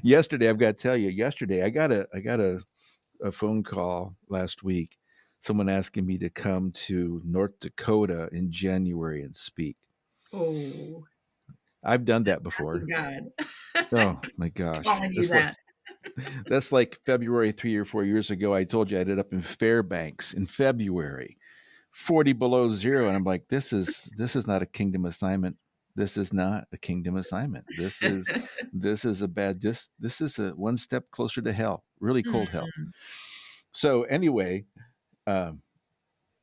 Yesterday, I've got to tell you, yesterday I got a phone call last week. Someone asking me to come to North Dakota in January and speak. Oh, I've done that's that not before. from God Oh my gosh. calling you That's like that. that's like February 3 or 4 years ago. I told you I ended up in Fairbanks in February, 40 below zero. And I'm like, this is not a kingdom assignment. This is not a kingdom assignment. This is a bad this is a one step closer to hell, really cold hell. Mm, So anyway, um,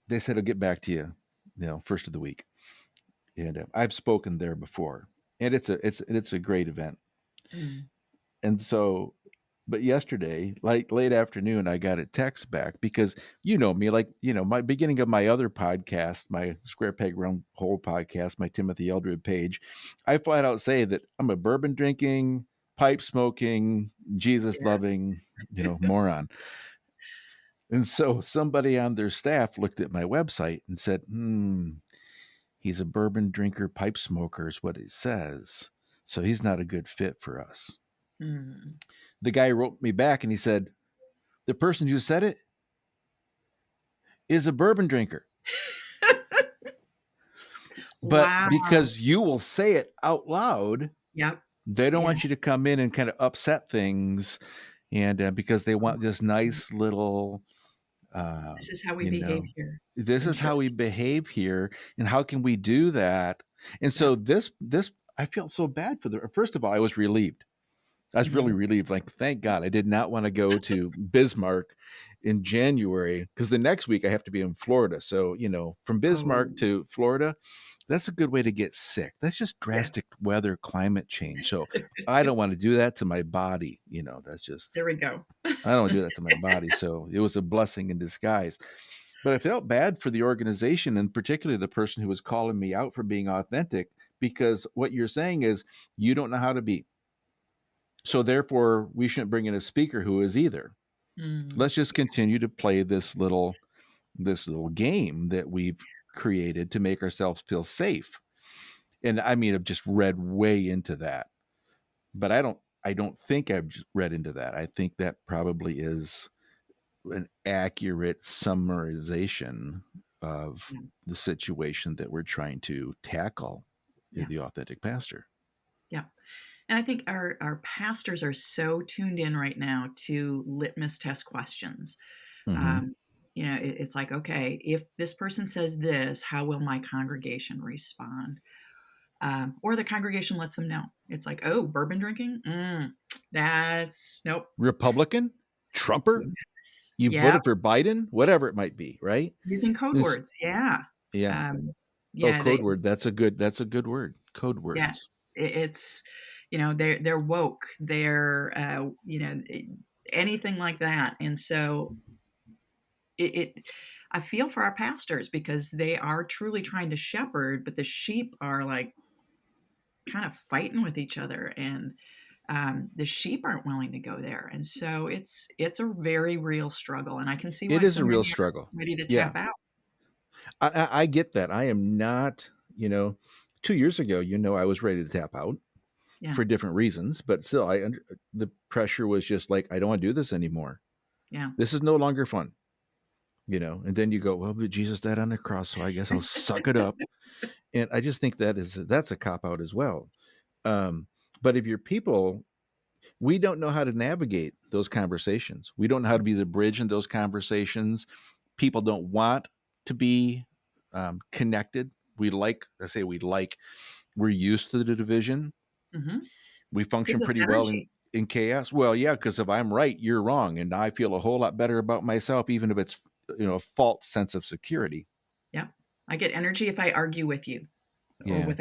they said I'll get back to you, first of the week. And I've spoken there before, and it's a great event. mm, And so, but yesterday, like late afternoon, I got a text back because me, like my beginning of my other podcast, my Square Peg Round Hole podcast, my Timothy Eldred page, I flat out say that I'm a bourbon drinking, pipe smoking, Jesus yeah. loving, moron. And so somebody on their staff looked at my website and said, he's a bourbon drinker, pipe smoker, is what it says. So he's not a good fit for us. Mm. The guy wrote me back and he said, the person who said it is a bourbon drinker. But Wow. because you will say it out loud, Yep. they don't Yeah. want you to come in and kind of upset things. And because they want this nice little, uh, This is how we you behave know, here this in is how we church. behave here. And how can we do that? And Yep. so I felt so bad for first of all, I was relieved. I was really Mm. relieved. Like, thank God I did not want to go to Bismarck in January because the next week I have to be in Florida. So, from Oh, Bismarck to Florida, that's a good way to get sick. That's just yeah. drastic weather, climate change. So I don't want to do that to my body. That's just, There we go. I don't want to do that to my body. So it was a blessing in disguise. But I felt bad for the organization and particularly the person who was calling me out for being authentic because what you're saying is you don't know how to be. So therefore, we shouldn't bring in a speaker who is either. Mm. Let's just continue to play this little game that we've created to make ourselves feel safe. And I mean, I've just read way into that, but I don't think I've read into that. I think that probably is an accurate summarization of Yeah. the situation that we're trying to tackle in Yeah. the authentic pastor. Yeah. And I think our pastors are so tuned in right now to litmus test questions. Mm-hmm. Um, it's like, okay, if this person says this, how will my congregation respond? Or the congregation lets them know. It's like, oh, bourbon drinking? That's nope. Republican, Trumper, Yes. you Yep. voted for Biden, whatever it might be, right? Using code It's, words. Yeah. yeah. Um, Oh, yeah. code word. That's a good word. Code Yeah. words. It's, they're woke. They're, anything like that. And so it I feel for our pastors because they are truly trying to shepherd, but the sheep are like kind of fighting with each other, and the sheep aren't willing to go there, and so it's a very real struggle, and I can see why It is so a real many are struggle. ready to Yeah, tap out. I get that. I am not. 2 years ago, I was ready to tap out Yeah, for different reasons, but still, the pressure was just like, I don't want to do this anymore. yeah. This is no longer fun. And then you go, well, but Jesus died on the cross, so I guess I'll suck it up. And I just think that's a cop out as well. Um, but if your people, we don't know how to navigate those conversations. We don't know how to be the bridge in those conversations. People don't want to be connected. We're used to the division. Hmm. We function Gives us pretty well in, energy. in chaos. Well, yeah, because if I'm right, you're wrong. And I feel a whole lot better about myself, even if it's, a false sense of security. Yeah, I get energy if I argue with you, or Yeah. with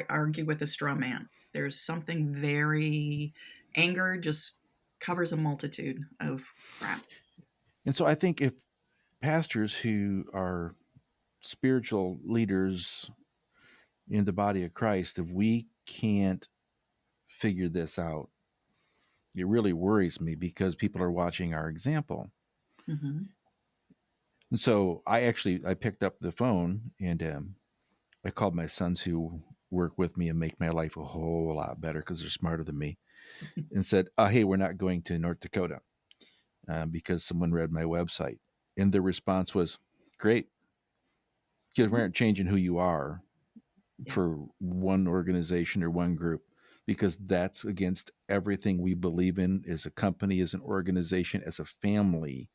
argue with a straw man. There's something very anger just covers a multitude of crap. And so I think if pastors who are spiritual leaders in the body of Christ, if we can't figure this out, it really worries me because people are watching our example. Hmm. And so I picked up the phone and I called my sons who work with me and make my life a whole lot better because they're smarter than me. and said, hey, we're not going to North Dakota because someone read my website. And the response was, great, because we Mhm. aren't changing who you are Yeah. for one organization or one group, because that's against everything we believe in as a company, as an organization, as a family.